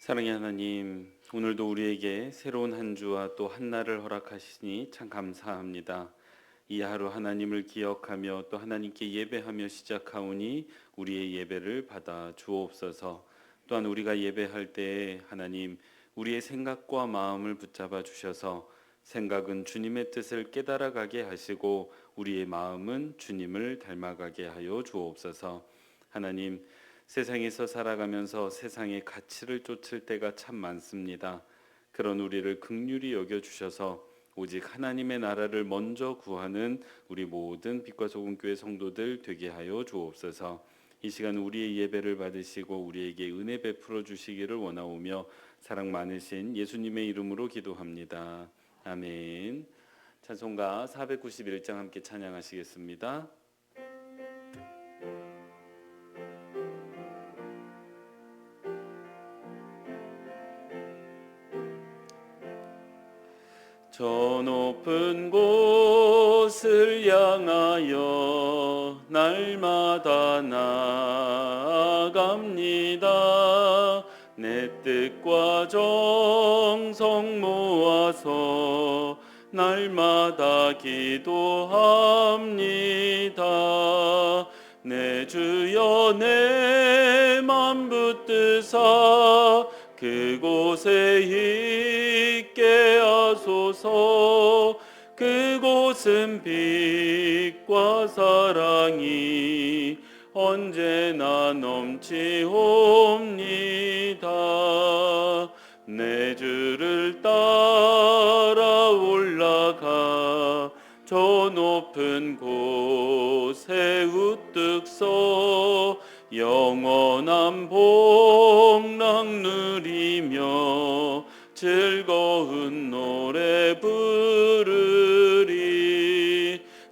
사랑의 하나님, 오늘도 우리에게 새로운 한 주와 또 한날을 허락하시니 참 감사합니다. 이 하루 하나님을 기억하며 또 하나님께 예배하며 시작하오니 우리의 예배를 받아 주옵소서. 또한 우리가 예배할 때에 하나님, 우리의 생각과 마음을 붙잡아 주셔서 생각은 주님의 뜻을 깨달아가게 하시고 우리의 마음은 주님을 닮아가게 하여 주옵소서. 하나님, 세상에서 살아가면서 세상의 가치를 쫓을 때가 참 많습니다. 그런 우리를 긍휼히 여겨 주셔서 오직 하나님의 나라를 먼저 구하는 우리 모든 빛과 소금 교회 성도들 되게 하여 주옵소서. 이 시간 우리의 예배를 받으시고 우리에게 은혜 베풀어 주시기를 원하오며 사랑 많으신 예수님의 이름으로 기도합니다. 아멘. 찬송가 491장 함께 찬양하시겠습니다. 저 높은 곳을 향하여 날마다 나아갑니다. 내 뜻과 정성 모아서 날마다 기도합니다. 내 주여 내 맘 붙드사 그곳에 있게 하소서. 그곳은 빛과 사랑이 언제나 넘치옵니다. 내 주를 따라 올라가 저 높은 곳에 우뚝 서 영원한 복락 누리며 즐거운 노래 부르리.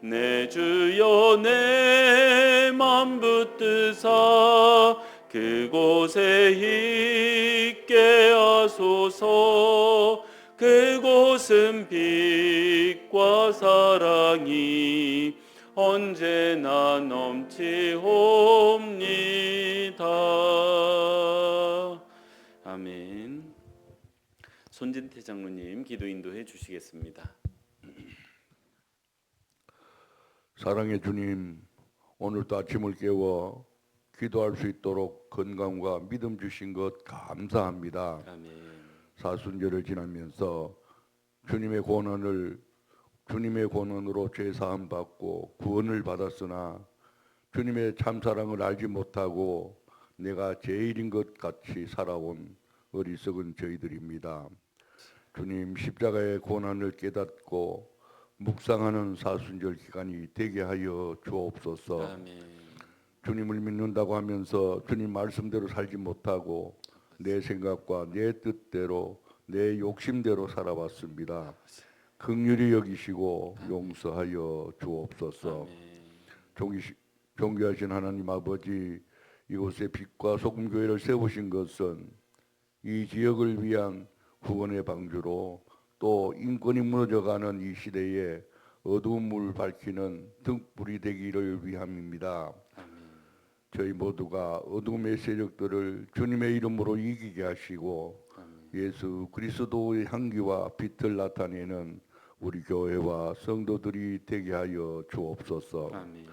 내 주여 내 맘 붙드사 그곳에 있게 하소서. 그곳은 빛과 사랑이 언제나 넘치옵니다. 아멘. 손진태 장로님 기도 인도해 주시겠습니다. 사랑의 주님, 오늘도 아침을 깨워 기도할 수 있도록 건강과 믿음 주신 것 감사합니다. 아멘. 사순절을 지나면서 주님의 권한으로 죄 사함 받고 구원을 받았으나 주님의 참사랑을 알지 못하고 내가 죄인인 것 같이 살아온 어리석은 저희들입니다. 주님, 십자가의 고난을 깨닫고 묵상하는 사순절 기간이 되게 하여 주옵소서. 아멘. 주님을 믿는다고 하면서 주님 말씀대로 살지 못하고 내 생각과 내 뜻대로 내 욕심대로 살아왔습니다. 긍휼히 여기시고 용서하여 주옵소서. 존귀하신 하나님 아버지, 이곳에 빛과 소금 교회를 세우신 것은 이 지역을 위한 구원의 방주로 또 인권이 무너져가는 이 시대에 어두움을 밝히는 등불이 되기를 위함입니다. 저희 모두가 어둠의 세력들을 주님의 이름으로 이기게 하시고 예수 그리스도의 향기와 빛을 나타내는 우리 교회와 성도들이 되게 하여 주옵소서. 아멘.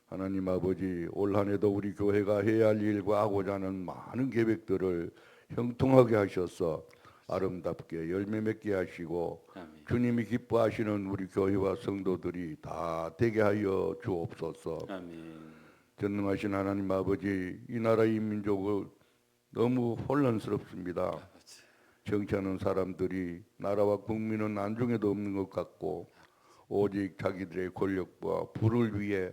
하나님 아버지, 올 한해도 우리 교회가 해야 할 일과 하고자 하는 많은 계획들을 형통하게 하셔서 아름답게 열매 맺게 하시고 아멘. 주님이 기뻐하시는 우리 교회와 성도들이 다 되게 하여 주옵소서. 아멘. 전능하신 하나님 아버지, 이 나라 이 민족을 너무 혼란스럽습니다. 정치하는 사람들이 나라와 국민은 안중에도 없는 것 같고 오직 자기들의 권력과 부를 위해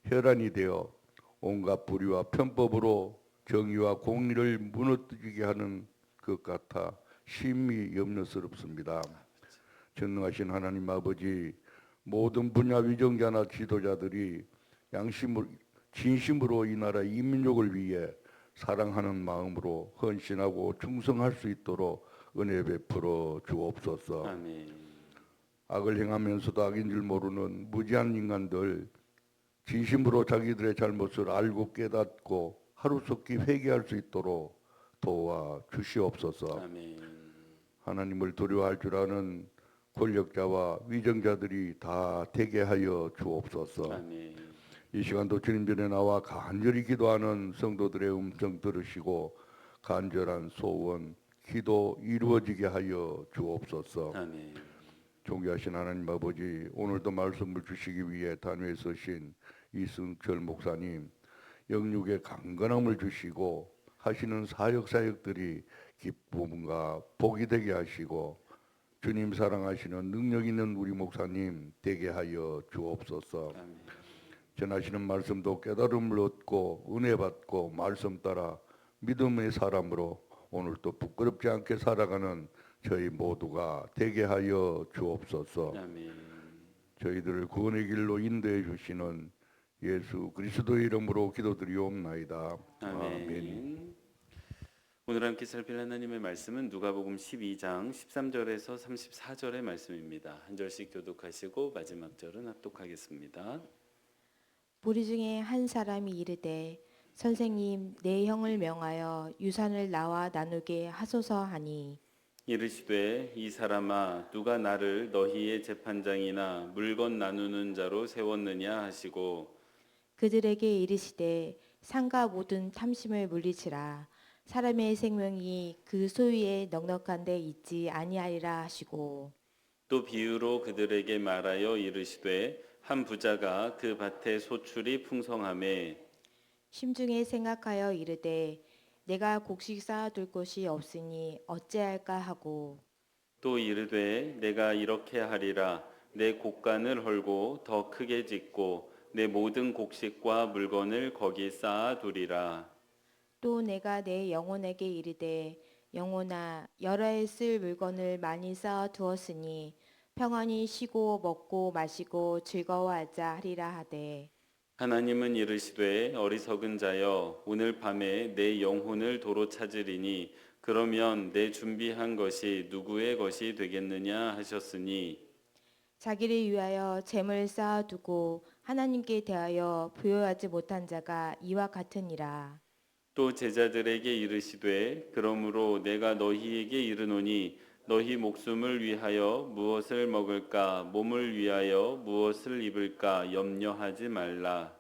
혈안이 되어 온갖 불의와 편법으로 정의와 공의를 무너뜨리게 하는 것 같아 심히 염려스럽습니다. 전능하신 하나님 아버지, 모든 분야 위정자나 지도자들이 진심으로 이 나라 이 민족을 위해 사랑하는 마음으로 헌신하고 충성할 수 있도록 은혜 베풀어 주옵소서. 아멘. 악을 행하면서도 악인 줄 모르는 무지한 인간들, 진심으로 자기들의 잘못을 알고 깨닫고 하루속히 회개할 수 있도록 도와 주시옵소서. 아멘. 하나님을 두려워할 줄 아는 권력자와 위정자들이 다 되게 하여 주옵소서. 아멘. 이 시간도 주님 전에 나와 간절히 기도하는 성도들의 음성 들으시고 간절한 소원, 기도 이루어지게 하여 주옵소서. 아멘. 존귀하신 하나님 아버지, 오늘도 말씀을 주시기 위해 단위에 서신 이승철 목사님, 영육의 강건함을 주시고 하시는 사역들이 기쁨과 복이 되게 하시고 주님 사랑하시는 능력 있는 우리 목사님 되게 하여 주옵소서. 아멘. 전하시는 말씀도 깨달음을 얻고 은혜 받고 말씀 따라 믿음의 사람으로 오늘도 부끄럽지 않게 살아가는 저희 모두가 되게 하여 주옵소서. 아멘. 저희들을 구원의 길로 인도해 주시는 예수 그리스도의 이름으로 기도드리옵나이다. 아멘. 오늘 함께 살필 하나님의 말씀은 누가복음 12장 13절에서 34절의 말씀입니다. 한 절씩 교독하시고 마지막 절은 합독하겠습니다. 무리 중에 한 사람이 이르되 선생님 내 형을 명하여 유산을 나와 나누게 하소서 하니 이르시되 이 사람아 누가 나를 너희의 재판장이나 물건 나누는 자로 세웠느냐 하시고 그들에게 이르시되 상가 모든 탐심을 물리치라 사람의 생명이 그 소유에 넉넉한 데 있지 아니하리라 하시고 또 비유로 그들에게 말하여 이르시되 한 부자가 그 밭에 소출이 풍성하매 심중에 생각하여 이르되 내가 곡식 쌓아둘 곳이 없으니 어찌할까 하고 또 이르되 내가 이렇게 하리라 내 곡간을 헐고 더 크게 짓고 내 모든 곡식과 물건을 거기 쌓아두리라. 또 내가 내 영혼에게 이르되 영혼아 여러 해 쓸 물건을 많이 쌓아 두었으니 평안히 쉬고 먹고 마시고 즐거워하자 하리라 하되 하나님은 이르시되 어리석은 자여 오늘 밤에 내 영혼을 도로 찾으리니 그러면 내 준비한 것이 누구의 것이 되겠느냐 하셨으니 자기를 위하여 재물 쌓아 두고 하나님께 대하여 부여하지 못한 자가 이와 같으니라. 또 제자들에게 이르시되 그러므로 내가 너희에게 이르노니 너희 목숨을 위하여 무엇을 먹을까 몸을 위하여 무엇을 입을까 염려하지 말라.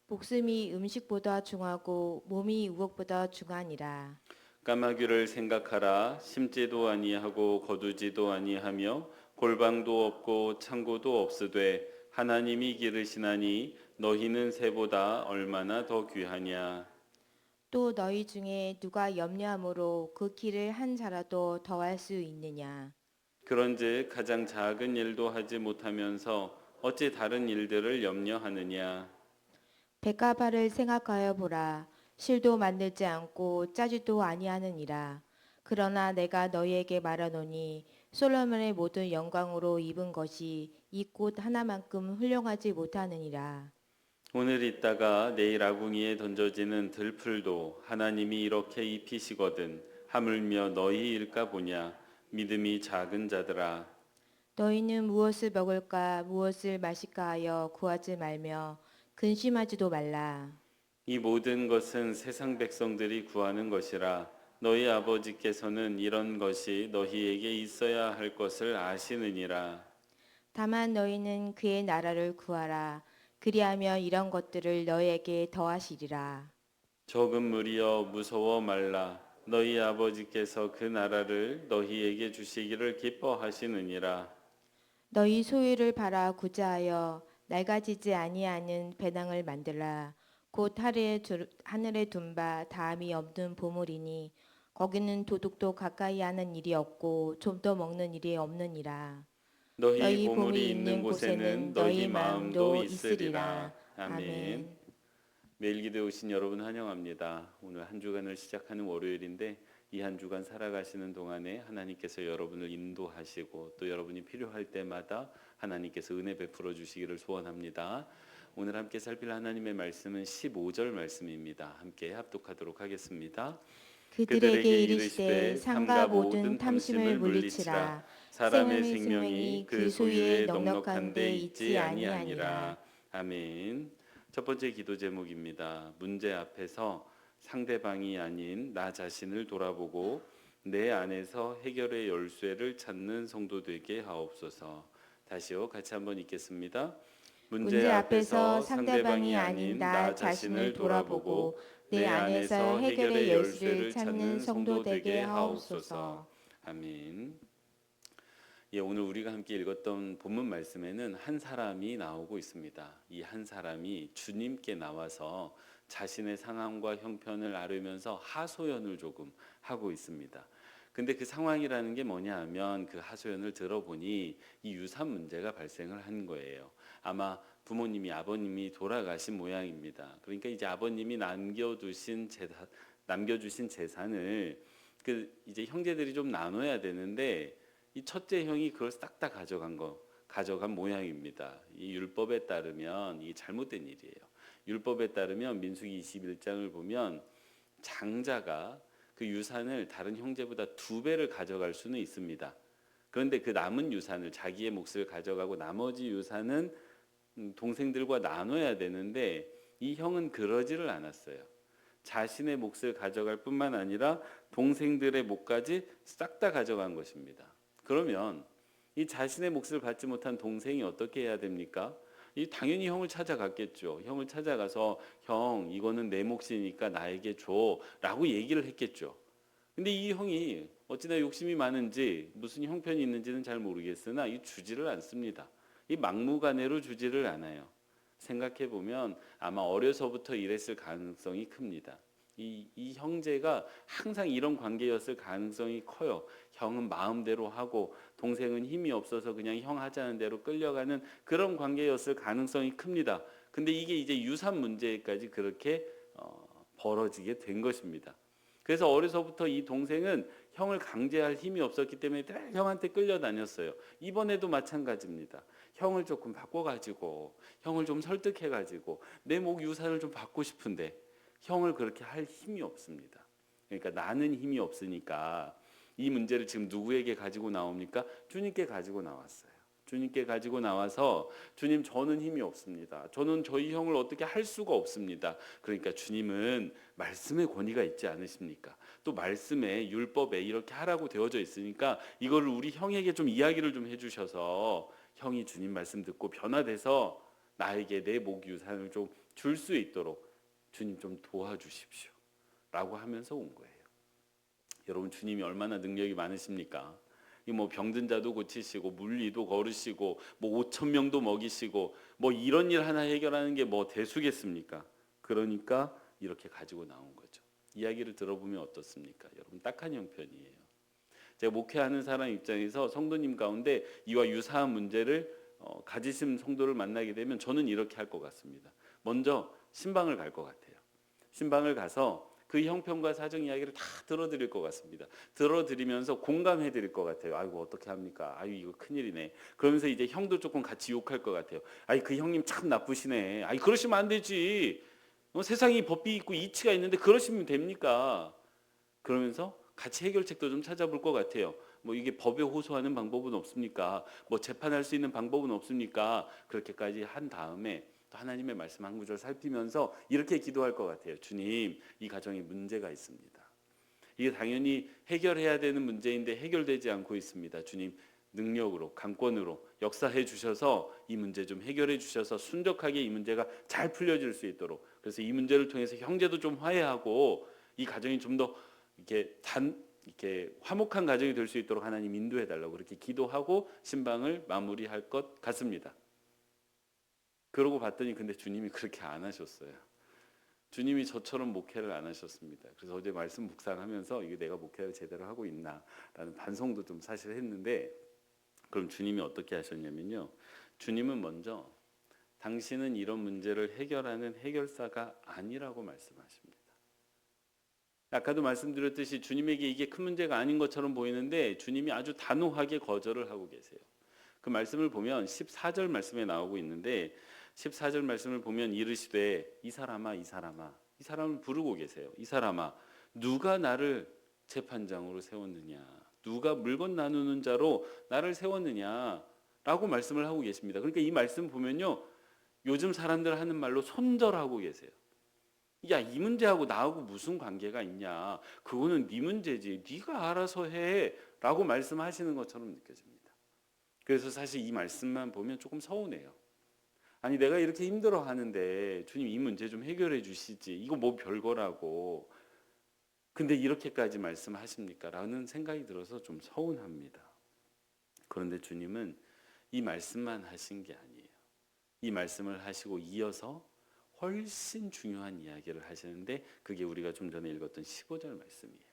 목숨이 음식보다 중하고 몸이 우옥보다 중하니라. 까마귀를 생각하라. 심지도 아니하고 거두지도 아니하며 골방도 없고 창고도 없으되 하나님이 기르시나니 너희는 새보다 얼마나 더 귀하냐. 또 너희 중에 누가 염려함으로 그 길을 한 자라도 더할 수 있느냐. 그런즉 가장 작은 일도 하지 못하면서 어찌 다른 일들을 염려하느냐. 백합화를 생각하여 보라. 실도 만들지 않고 짜지도 아니하느니라. 그러나 내가 너희에게 말하노니 솔로몬의 모든 영광으로 입은 것이 이 꽃 하나만큼 훌륭하지 못하느니라. 오늘 있다가 내일 아궁이에 던져지는 들풀도 하나님이 이렇게 입히시거든 하물며 너희일까 보냐. 믿음이 작은 자들아. 너희는 무엇을 먹을까 무엇을 마실까 하여 구하지 말며 근심하지도 말라. 이 모든 것은 세상 백성들이 구하는 것이라. 너희 아버지께서는 이런 것이 너희에게 있어야 할 것을 아시느니라. 다만 너희는 그의 나라를 구하라. 그리하면 이런 것들을 너희에게 더하시리라. 적은 무리여 무서워 말라. 너희 아버지께서 그 나라를 너희에게 주시기를 기뻐하시느니라. 너희 소유를 팔아 구자하여 낡아지지 아니하는 배낭을 만들라. 곧 하늘에 둔 바 다함이 없는 보물이니 거기는 도둑도 가까이 하는 일이 없고 좀도 먹는 일이 없느니라. 너희 보물이 있는 곳에는 너희 마음도 있으리라. 아멘. 아멘. 매일 기도에 오신 여러분 환영합니다. 오늘 한 주간을 시작하는 월요일인데 이 한 주간 살아가시는 동안에 하나님께서 여러분을 인도하시고 또 여러분이 필요할 때마다 하나님께서 은혜 베풀어 주시기를 소원합니다. 오늘 함께 살필 하나님의 말씀은 15절 말씀입니다. 함께 합독하도록 하겠습니다. 그들에게 이르시되 삼가 모든 탐심을 물리치라. 사람의 생명이 그 소유에 넉넉한 데 있지 아니하니라. 아멘. 첫 번째 기도 제목입니다. 문제 앞에서 상대방이 아닌 나 자신을 돌아보고 내 안에서 해결의 열쇠를 찾는 성도 되게 하옵소서. 다시요, 같이 한번 읽겠습니다. 문제 앞에서 상대방이 아닌 나 자신을 돌아보고 내 안에서 해결의 열쇠를 찾는 성도 되게 하옵소서. 아멘. 예, 오늘 우리가 함께 읽었던 본문 말씀에는 한 사람이 나오고 있습니다. 이 한 사람이 주님께 나와서 자신의 상황과 형편을 앓으면서 하소연을 조금 하고 있습니다. 근데 그 상황이라는 게 뭐냐 하면 그 하소연을 들어보니 이 유산 문제가 발생을 한 거예요. 아마 부모님이 아버님이 돌아가신 모양입니다. 그러니까 이제 아버님이 남겨주신 재산을 그 이제 형제들이 좀 나눠야 되는데 이 첫째 형이 그걸 싹 다 가져간 모양입니다. 이 율법에 따르면 이게 잘못된 일이에요. 율법에 따르면 민수기 21장을 보면 장자가 그 유산을 다른 형제보다 2배를 가져갈 수는 있습니다. 그런데 그 남은 유산을 자기의 몫을 가져가고 나머지 유산은 동생들과 나눠야 되는데 이 형은 그러지를 않았어요. 자신의 몫을 가져갈 뿐만 아니라 동생들의 몫까지 싹 다 가져간 것입니다. 그러면 이 자신의 몫을 받지 못한 동생이 어떻게 해야 됩니까? 당연히 형을 찾아갔겠죠. 형을 찾아가서 형 이거는 내 몫이니까 나에게 줘라고 얘기를 했겠죠. 근데 이 형이 어찌나 욕심이 많은지 무슨 형편이 있는지는 잘 모르겠으나 이 주지를 않습니다. 이 막무가내로 주지를 않아요. 생각해 보면 아마 어려서부터 이랬을 가능성이 큽니다. 이 형제가 항상 이런 관계였을 가능성이 커요. 형은 마음대로 하고 동생은 힘이 없어서 그냥 형 하자는 대로 끌려가는 그런 관계였을 가능성이 큽니다. 근데 이게 이제 유산 문제까지 그렇게 벌어지게 된 것입니다. 그래서 어려서부터 이 동생은 형을 강제할 힘이 없었기 때문에 늘 형한테 끌려다녔어요. 이번에도 마찬가지입니다. 형을 조금 바꿔가지고 형을 좀 설득해가지고 내 목 유산을 좀 받고 싶은데 형을 그렇게 할 힘이 없습니다. 그러니까 나는 힘이 없으니까 이 문제를 지금 누구에게 가지고 나옵니까? 주님께 가지고 나왔어요. 주님께 가지고 나와서 주님 저는 힘이 없습니다. 저는 저희 형을 어떻게 할 수가 없습니다. 그러니까 주님은 말씀의 권위가 있지 않으십니까? 또 말씀에 율법에 이렇게 하라고 되어져 있으니까 이거를 우리 형에게 좀 이야기를 좀 해주셔서 형이 주님 말씀 듣고 변화돼서 나에게 내 목 유산을 좀 줄 수 있도록 주님 좀 도와주십시오 라고 하면서 온 거예요. 여러분 주님이 얼마나 능력이 많으십니까? 뭐 병든 자도 고치시고 물리도 걸으시고 뭐 5천 명도 먹이시고 뭐 이런 일 하나 해결하는 게 뭐 대수겠습니까? 그러니까 이렇게 가지고 나온 거죠. 이야기를 들어보면 어떻습니까? 여러분 딱한 형편이에요. 제가 목회하는 사람 입장에서 성도님 가운데 이와 유사한 문제를 가지신 성도를 만나게 되면 저는 이렇게 할 것 같습니다. 먼저 신방을 갈 것 같아요. 신방을 가서 그 형편과 사정 이야기를 다 들어드릴 것 같습니다. 들어드리면서 공감해 드릴 것 같아요. 아이고 어떻게 합니까? 아유 이거 큰일이네. 그러면서 이제 형도 조금 같이 욕할 것 같아요. 아이 그 형님 참 나쁘시네. 아이 그러시면 안 되지. 세상이 법이 있고 이치가 있는데 그러시면 됩니까? 그러면서 같이 해결책도 좀 찾아볼 것 같아요. 뭐 이게 법에 호소하는 방법은 없습니까? 뭐 재판할 수 있는 방법은 없습니까? 그렇게까지 한 다음에 또 하나님의 말씀 한 구절 살피면서 이렇게 기도할 것 같아요. 주님, 이 가정에 문제가 있습니다. 이게 당연히 해결해야 되는 문제인데 해결되지 않고 있습니다. 주님, 능력으로, 강권으로 역사해 주셔서 이 문제 좀 해결해 주셔서 순적하게 이 문제가 잘 풀려질 수 있도록, 그래서 이 문제를 통해서 형제도 좀 화해하고 이 가정이 좀 더 이렇게 화목한 가정이 될 수 있도록 하나님 인도해 달라고 그렇게 기도하고 신방을 마무리할 것 같습니다. 그러고 봤더니 근데 주님이 그렇게 안 하셨어요. 주님이 저처럼 목회를 안 하셨습니다. 그래서 어제 말씀 묵상하면서 이게 내가 목회를 제대로 하고 있나라는 반성도 좀 사실 했는데, 그럼 주님이 어떻게 하셨냐면요. 주님은 먼저 당신은 이런 문제를 해결하는 해결사가 아니라고 말씀하십니다. 아까도 말씀드렸듯이 주님에게 이게 큰 문제가 아닌 것처럼 보이는데 주님이 아주 단호하게 거절을 하고 계세요. 그 말씀을 보면 14절 말씀에 나오고 있는데 14절 말씀을 보면 이르시되 이 사람아 이 사람을 부르고 계세요. 이 사람아 누가 나를 재판장으로 세웠느냐, 누가 물건 나누는 자로 나를 세웠느냐라고 말씀을 하고 계십니다. 그러니까 이 말씀 보면요, 요즘 사람들 하는 말로 손절하고 계세요. 야, 이 문제하고 나하고 무슨 관계가 있냐? 그거는 네 문제지. 네가 알아서 해. 라고 말씀하시는 것처럼 느껴집니다. 그래서 사실 이 말씀만 보면 조금 서운해요. 아니, 내가 이렇게 힘들어 하는데 주님 이 문제 좀 해결해 주시지. 이거 뭐 별거라고. 근데 이렇게까지 말씀하십니까? 라는 생각이 들어서 좀 서운합니다. 그런데 주님은 이 말씀만 하신 게 아니에요. 이 말씀을 하시고 이어서 훨씬 중요한 이야기를 하시는데 그게 우리가 좀 전에 읽었던 15절 말씀이에요.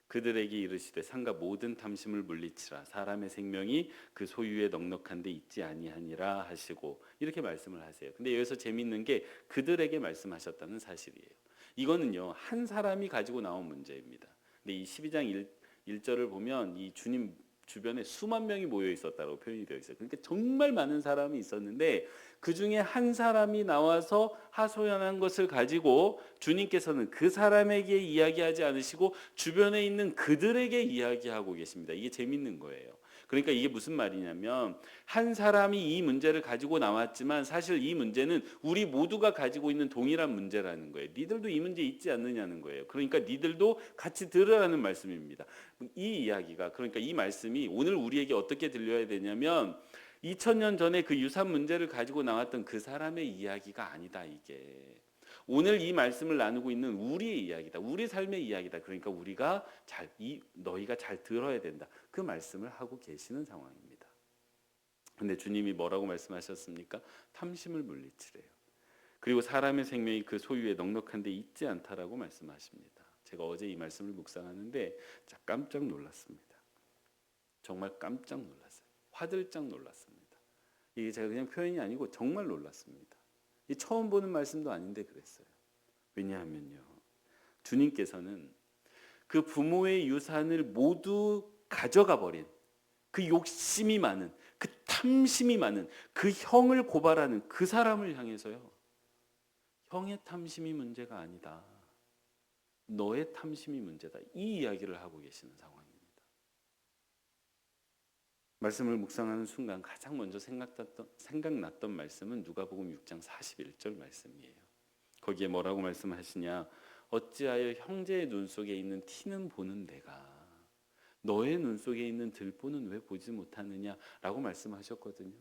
그들에게 이르시되 삼가 모든 탐심을 물리치라 사람의 생명이 그 소유에 넉넉한 데 있지 아니하니라 하시고 이렇게 말씀을 하세요. 근데 여기서 재밌는 게 그들에게 말씀하셨다는 사실이에요. 이거는요 한 사람이 가지고 나온 문제입니다. 근데 이 12장 1절을 보면 이 주님 주변에 수만 명이 모여 있었다고 표현이 되어 있어요. 그러니까 정말 많은 사람이 있었는데 그 중에 한 사람이 나와서 하소연한 것을 가지고 주님께서는 그 사람에게 이야기하지 않으시고 주변에 있는 그들에게 이야기하고 계십니다. 이게 재밌는 거예요. 그러니까 이게 무슨 말이냐면 한 사람이 이 문제를 가지고 나왔지만 사실 이 문제는 우리 모두가 가지고 있는 동일한 문제라는 거예요. 니들도 이 문제 있지 않느냐는 거예요. 그러니까 니들도 같이 들으라는 말씀입니다. 이 이야기가 그러니까 이 말씀이 오늘 우리에게 어떻게 들려야 되냐면 2000년 전에 그 유산 문제를 가지고 나왔던 그 사람의 이야기가 아니다 이게. 오늘 이 말씀을 나누고 있는 우리의 이야기다. 우리 삶의 이야기다. 그러니까 우리가 너희가 잘 들어야 된다. 그 말씀을 하고 계시는 상황입니다. 근데 주님이 뭐라고 말씀하셨습니까? 탐심을 물리치래요. 그리고 사람의 생명이 그 소유에 넉넉한 데 있지 않다라고 말씀하십니다. 제가 어제 이 말씀을 묵상하는데 깜짝 놀랐습니다. 정말 깜짝 놀랐어요. 화들짝 놀랐습니다. 이게 제가 그냥 표현이 아니고 정말 놀랐습니다. 이 처음 보는 말씀도 아닌데 그랬어요. 왜냐하면요. 주님께서는 그 부모의 유산을 모두 가져가 버린 그 욕심이 많은 그 탐심이 많은 그 형을 고발하는 그 사람을 향해서요. 형의 탐심이 문제가 아니다. 너의 탐심이 문제다. 이 이야기를 하고 계시는 상황입니다. 말씀을 묵상하는 순간 가장 먼저 생각났던 말씀은 누가복음 6장 41절 말씀이에요. 거기에 뭐라고 말씀하시냐? 어찌하여 형제의 눈 속에 있는 티는 보는 내가 너의 눈 속에 있는 들보는 왜 보지 못하느냐라고 말씀하셨거든요.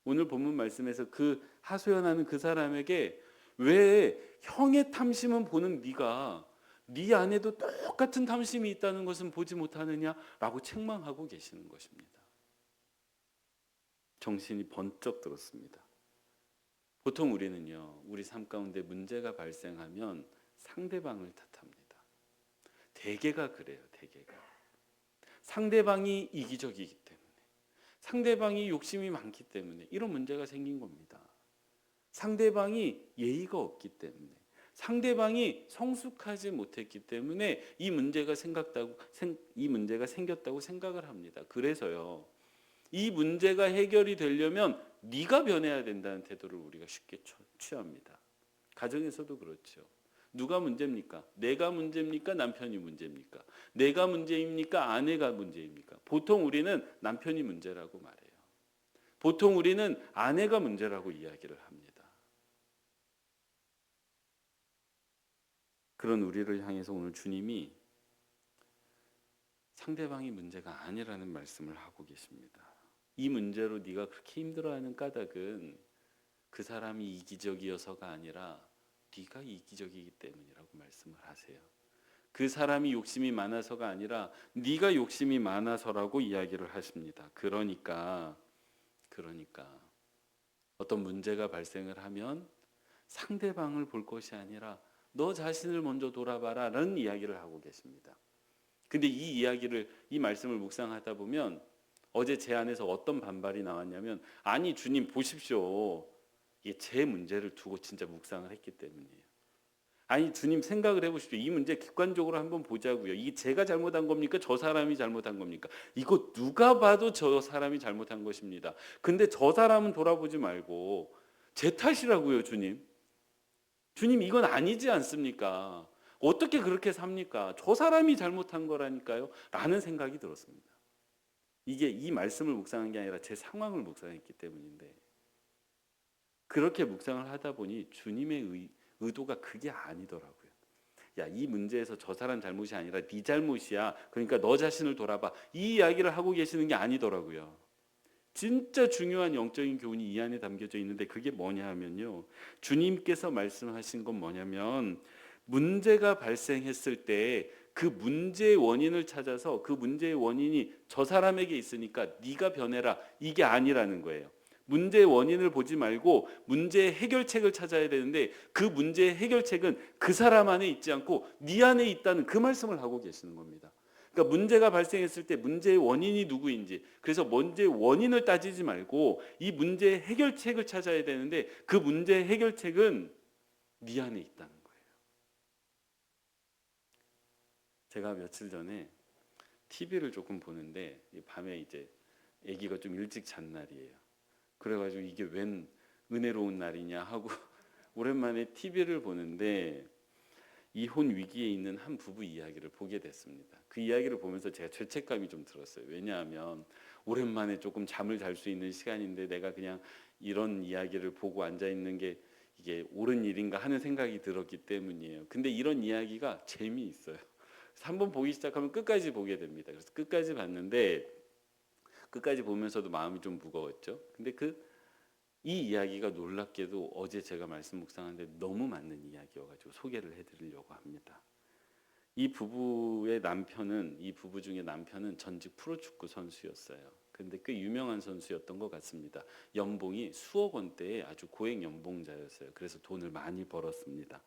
오늘 본문 말씀에서 그 하소연하는 그 사람에게 왜 형의 탐심은 보는 네가 네 안에도 똑같은 탐심이 있다는 것은 보지 못하느냐라고 책망하고 계시는 것입니다. 정신이 번쩍 들었습니다. 보통 우리는요, 우리 삶 가운데 문제가 발생하면 상대방을 탓합니다. 대개가 그래요, 대개가. 상대방이 이기적이기 때문에, 상대방이 욕심이 많기 때문에 이런 문제가 생긴 겁니다. 상대방이 예의가 없기 때문에, 상대방이 성숙하지 못했기 때문에 이 문제가 생겼다고 생각을 합니다. 그래서요, 이 문제가 해결이 되려면 네가 변해야 된다는 태도를 우리가 쉽게 취합니다. 가정에서도 그렇죠. 누가 문제입니까? 내가 문제입니까? 남편이 문제입니까? 내가 문제입니까? 아내가 문제입니까? 보통 우리는 남편이 문제라고 말해요. 보통 우리는 아내가 문제라고 이야기를 합니다. 그런 우리를 향해서 오늘 주님이 상대방이 문제가 아니라는 말씀을 하고 계십니다. 이 문제로 네가 그렇게 힘들어하는 까닭은 그 사람이 이기적이어서가 아니라 네가 이기적이기 때문이라고 말씀을 하세요. 그 사람이 욕심이 많아서가 아니라 네가 욕심이 많아서라고 이야기를 하십니다. 그러니까 어떤 문제가 발생을 하면 상대방을 볼 것이 아니라 너 자신을 먼저 돌아봐라 라는 이야기를 하고 계십니다. 근데 이 말씀을 묵상하다 보면 어제 제 안에서 어떤 반발이 나왔냐면 아니 주님 보십시오. 이게 제 문제를 두고 진짜 묵상을 했기 때문이에요. 아니 주님 생각을 해보십시오. 이 문제 객관적으로 한번 보자고요. 이게 제가 잘못한 겁니까? 저 사람이 잘못한 겁니까? 이거 누가 봐도 저 사람이 잘못한 것입니다. 근데 저 사람은 돌아보지 말고 제 탓이라고요, 주님. 주님 이건 아니지 않습니까? 어떻게 그렇게 삽니까? 저 사람이 잘못한 거라니까요. 라는 생각이 들었습니다. 이게 이 말씀을 묵상한 게 아니라 제 상황을 묵상했기 때문인데 그렇게 묵상을 하다 보니 주님의 의도가 그게 아니더라고요. 야, 이 문제에서 저 사람 잘못이 아니라 네 잘못이야. 그러니까 너 자신을 돌아봐. 이 이야기를 하고 계시는 게 아니더라고요. 진짜 중요한 영적인 교훈이 이 안에 담겨져 있는데 그게 뭐냐 하면요. 주님께서 말씀하신 건 뭐냐면 문제가 발생했을 때 그 문제의 원인을 찾아서 그 문제의 원인이 저 사람에게 있으니까 네가 변해라. 이게 아니라는 거예요. 문제의 원인을 보지 말고 문제의 해결책을 찾아야 되는데 그 문제의 해결책은 그 사람 안에 있지 않고 네 안에 있다는 그 말씀을 하고 계시는 겁니다. 그러니까 문제가 발생했을 때 문제의 원인이 누구인지, 그래서 문제의 원인을 따지지 말고 이 문제의 해결책을 찾아야 되는데 그 문제의 해결책은 네 안에 있다는 거예요. 제가 며칠 전에 TV를 조금 보는데 밤에 이제 아기가 좀 일찍 잔 날이에요. 그래가지고 이게 웬 은혜로운 날이냐 하고 오랜만에 TV를 보는데 이혼 위기에 있는 한 부부 이야기를 보게 됐습니다. 그 이야기를 보면서 제가 죄책감이 좀 들었어요. 왜냐하면 오랜만에 조금 잠을 잘 수 있는 시간인데 내가 그냥 이런 이야기를 보고 앉아 있는 게 이게 옳은 일인가 하는 생각이 들었기 때문이에요. 근데 이런 이야기가 재미있어요. 그래서 한번 보기 시작하면 끝까지 보게 됩니다. 그래서 끝까지 봤는데 끝까지 보면서도 마음이 좀 무거웠죠. 근데 이 이야기가 놀랍게도 어제 제가 말씀 묵상하는데 너무 맞는 이야기여가지고 소개를 해드리려고 합니다. 이 부부 중에 남편은 전직 프로축구 선수였어요. 근데 꽤 유명한 선수였던 것 같습니다. 연봉이 수억 원대의 아주 고액 연봉자였어요. 그래서 돈을 많이 벌었습니다.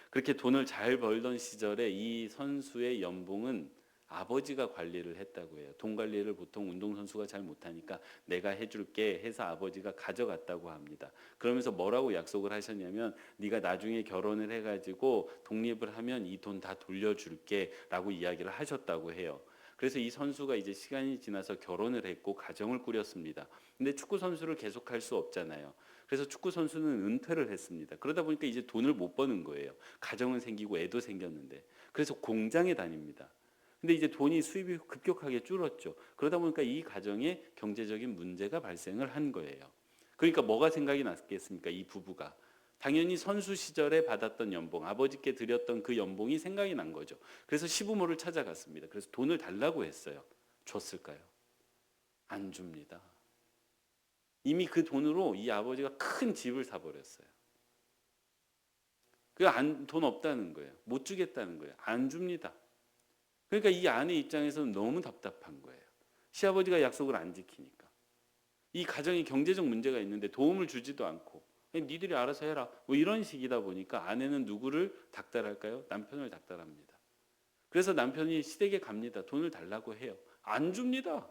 그렇게 돈을 잘 벌던 시절에 이 선수의 연봉은 아버지가 관리를 했다고 해요. 돈 관리를 보통 운동선수가 잘 못하니까 내가 해줄게 해서 아버지가 가져갔다고 합니다. 그러면서 뭐라고 약속을 하셨냐면 네가 나중에 결혼을 해가지고 독립을 하면 이 돈 다 돌려줄게 라고 이야기를 하셨다고 해요. 그래서 이 선수가 이제 시간이 지나서 결혼을 했고 가정을 꾸렸습니다. 근데 축구 선수를 계속할 수 없잖아요. 그래서 축구 선수는 은퇴를 했습니다. 그러다 보니까 이제 돈을 못 버는 거예요. 가정은 생기고 애도 생겼는데. 그래서 공장에 다닙니다. 근데 이제 수입이 급격하게 줄었죠. 그러다 보니까 이 가정에 경제적인 문제가 발생을 한 거예요. 그러니까 뭐가 생각이 났겠습니까? 이 부부가. 당연히 선수 시절에 받았던 연봉, 아버지께 드렸던 그 연봉이 생각이 난 거죠. 그래서 시부모를 찾아갔습니다. 그래서 돈을 달라고 했어요. 줬을까요? 안 줍니다. 이미 그 돈으로 이 아버지가 큰 집을 사버렸어요. 돈 없다는 거예요. 못 주겠다는 거예요. 안 줍니다. 그러니까 이 아내 입장에서는 너무 답답한 거예요. 시아버지가 약속을 안 지키니까. 이 가정에 경제적 문제가 있는데 도움을 주지도 않고 니들이 알아서 해라. 뭐 이런 식이다 보니까 아내는 누구를 닥달할까요? 남편을 닥달합니다. 그래서 남편이 시댁에 갑니다. 돈을 달라고 해요. 안 줍니다.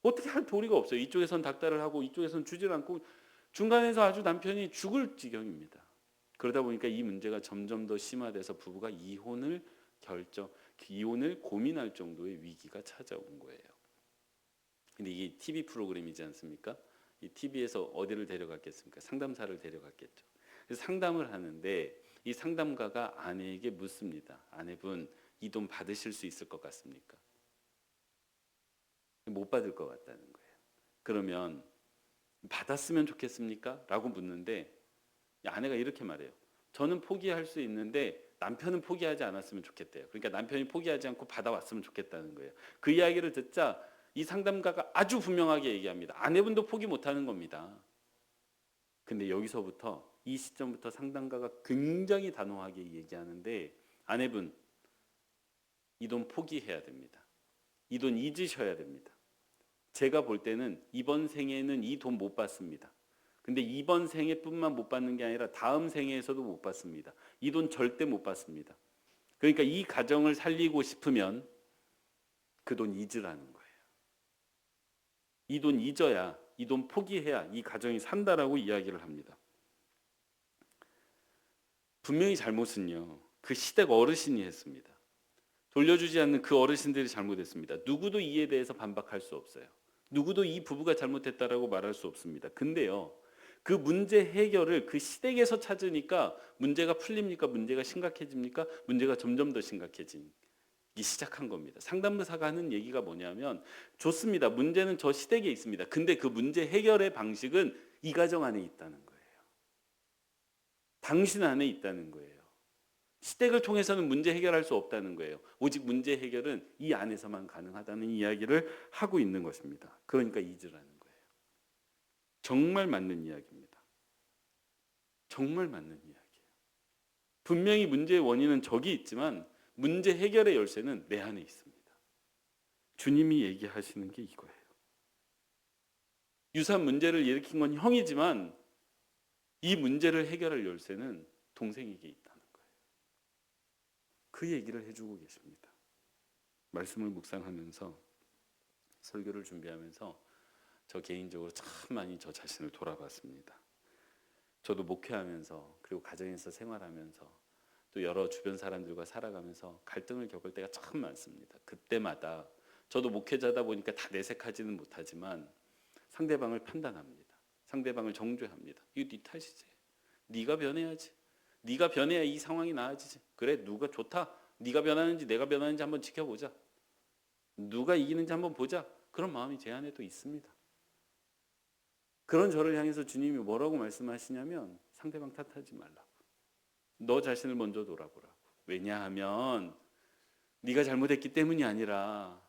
어떻게 할 도리가 없어요. 이쪽에선 닥달을 하고 이쪽에선 주질 않고 중간에서 아주 남편이 죽을 지경입니다. 그러다 보니까 이 문제가 점점 더 심화돼서 부부가 이혼을 고민할 정도의 위기가 찾아온 거예요. 근데 이게 TV 프로그램이지 않습니까? 이 TV에서 어디를 데려갔겠습니까? 상담사를 데려갔겠죠. 그래서 상담을 하는데 이 상담가가 아내에게 묻습니다. 아내분, 이 돈 받으실 수 있을 것 같습니까? 못 받을 것 같다는 거예요. 그러면 받았으면 좋겠습니까? 라고 묻는데 아내가 이렇게 말해요. 저는 포기할 수 있는데 남편은 포기하지 않았으면 좋겠대요. 그러니까 남편이 포기하지 않고 받아왔으면 좋겠다는 거예요. 그 이야기를 듣자 이 상담가가 아주 분명하게 얘기합니다. 아내분도 포기 못하는 겁니다. 근데 여기서부터 이 시점부터 상담가가 굉장히 단호하게 얘기하는데 아내분, 이 돈 포기해야 됩니다. 이 돈 잊으셔야 됩니다. 제가 볼 때는 이번 생에는 이 돈 못 받습니다. 근데 이번 생에뿐만 못 받는 게 아니라 다음 생에서도 못 받습니다. 이 돈 절대 못 받습니다. 그러니까 이 가정을 살리고 싶으면 그 돈 잊으라는 거예요. 이 돈 잊어야, 이 돈 포기해야 이 가정이 산다라고 이야기를 합니다. 분명히 잘못은요, 그 시댁 어르신이 했습니다. 돌려주지 않는 그 어르신들이 잘못했습니다. 누구도 이에 대해서 반박할 수 없어요. 누구도 이 부부가 잘못했다라고 말할 수 없습니다. 근데요, 그 문제 해결을 그 시댁에서 찾으니까 문제가 풀립니까? 문제가 심각해집니까? 문제가 점점 더 심각해지기 시작한 겁니다. 상담사가 하는 얘기가 뭐냐면 좋습니다. 문제는 저 시댁에 있습니다. 근데 그 문제 해결의 방식은 이 가정 안에 있다는 거예요. 당신 안에 있다는 거예요. 시댁을 통해서는 문제 해결할 수 없다는 거예요. 오직 문제 해결은 이 안에서만 가능하다는 이야기를 하고 있는 것입니다. 그러니까 잊으라는 거예요. 정말 맞는 이야기입니다. 정말 맞는 이야기예요. 분명히 문제의 원인은 저기 있지만 문제 해결의 열쇠는 내 안에 있습니다. 주님이 얘기하시는 게 이거예요. 유산 문제를 일으킨 건 형이지만 이 문제를 해결할 열쇠는 동생에게 있다는 거예요. 그 얘기를 해주고 계십니다. 말씀을 묵상하면서 설교를 준비하면서 저 개인적으로 참 많이 저 자신을 돌아봤습니다. 저도 목회하면서 그리고 가정에서 생활하면서 또 여러 주변 사람들과 살아가면서 갈등을 겪을 때가 참 많습니다. 그때마다 저도 목회자다 보니까 다 내색하지는 못하지만 상대방을 판단합니다. 상대방을 정죄합니다. 이거 네 탓이지. 네가 변해야지. 네가 변해야 이 상황이 나아지지. 그래 누가 좋다. 네가 변하는지 내가 변하는지 한번 지켜보자. 누가 이기는지 한번 보자. 그런 마음이 제 안에 또 있습니다. 그런 저를 향해서 주님이 뭐라고 말씀하시냐면 상대방 탓하지 말라고. 너 자신을 먼저 돌아보라고. 왜냐하면 네가 잘못했기 때문이 아니라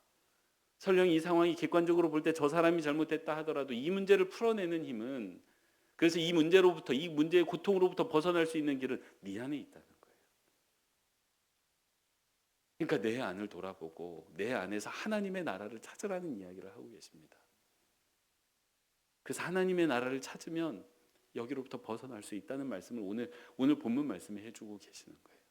설령 이 상황이 객관적으로 볼 때 저 사람이 잘못했다 하더라도 이 문제를 풀어내는 힘은, 그래서 이 문제로부터, 이 문제의 고통으로부터 벗어날 수 있는 길은 네 안에 있다는 거예요. 그러니까 내 안을 돌아보고 내 안에서 하나님의 나라를 찾으라는 이야기를 하고 계십니다. 그래서 하나님의 나라를 찾으면 여기로부터 벗어날 수 있다는 말씀을 오늘 본문 말씀에 해주고 계시는 거예요.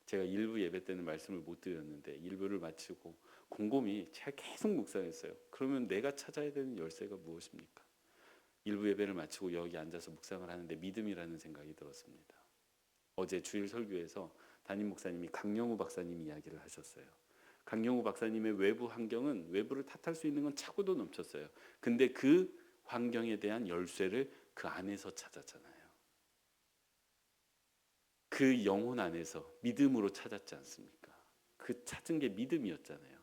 제가 일부 예배 때는 말씀을 못 드렸는데 일부를 마치고 곰곰이 제가 계속 묵상했어요. 그러면 내가 찾아야 되는 열쇠가 무엇입니까? 일부 예배를 마치고 여기 앉아서 묵상을 하는데 믿음이라는 생각이 들었습니다. 어제 주일 설교에서 담임 목사님이 강영우 박사님 이야기를 하셨어요. 강영우 박사님의 외부 환경은 외부를 탓할 수 있는 건 차고도 넘쳤어요. 근데 그 환경에 대한 열쇠를 그 안에서 찾았잖아요. 그 영혼 안에서 믿음으로 찾았지 않습니까? 그 찾은 게 믿음이었잖아요.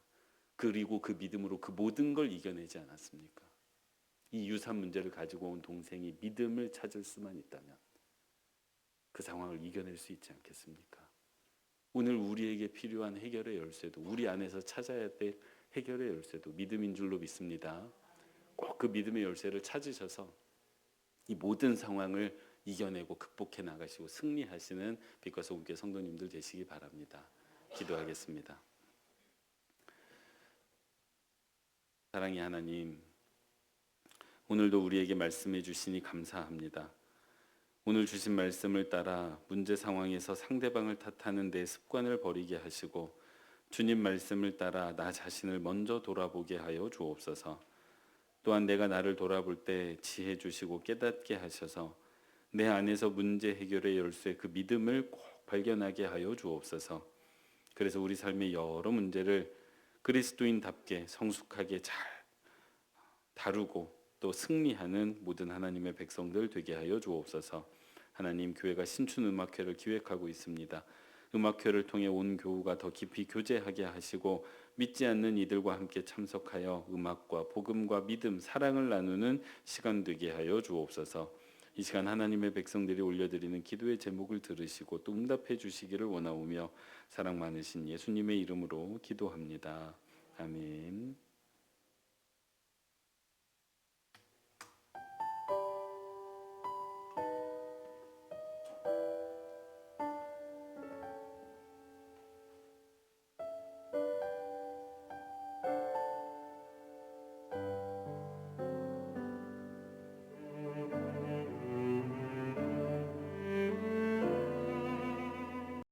그리고 그 믿음으로 그 모든 걸 이겨내지 않았습니까? 이 유산 문제를 가지고 온 동생이 믿음을 찾을 수만 있다면 그 상황을 이겨낼 수 있지 않겠습니까? 오늘 우리에게 필요한 해결의 열쇠도, 우리 안에서 찾아야 될 해결의 열쇠도 믿음인 줄로 믿습니다. 꼭 그 믿음의 열쇠를 찾으셔서 이 모든 상황을 이겨내고 극복해 나가시고 승리하시는 빛과 소금교회 성도님들 되시기 바랍니다. 기도하겠습니다. 사랑의 하나님, 오늘도 우리에게 말씀해 주시니 감사합니다. 오늘 주신 말씀을 따라 문제 상황에서 상대방을 탓하는 내 습관을 버리게 하시고 주님 말씀을 따라 나 자신을 먼저 돌아보게 하여 주옵소서. 또한 내가 나를 돌아볼 때 지혜 주시고 깨닫게 하셔서 내 안에서 문제 해결의 열쇠 그 믿음을 꼭 발견하게 하여 주옵소서. 그래서 우리 삶의 여러 문제를 그리스도인답게 성숙하게 잘 다루고 또 승리하는 모든 하나님의 백성들 되게 하여 주옵소서. 하나님, 교회가 신춘 음악회를 기획하고 있습니다. 음악회를 통해 온 교우가 더 깊이 교제하게 하시고 믿지 않는 이들과 함께 참석하여 음악과 복음과 믿음, 사랑을 나누는 시간 되게 하여 주옵소서. 이 시간 하나님의 백성들이 올려드리는 기도의 제목을 들으시고 또 응답해 주시기를 원하오며 사랑 많으신 예수님의 이름으로 기도합니다. 아멘.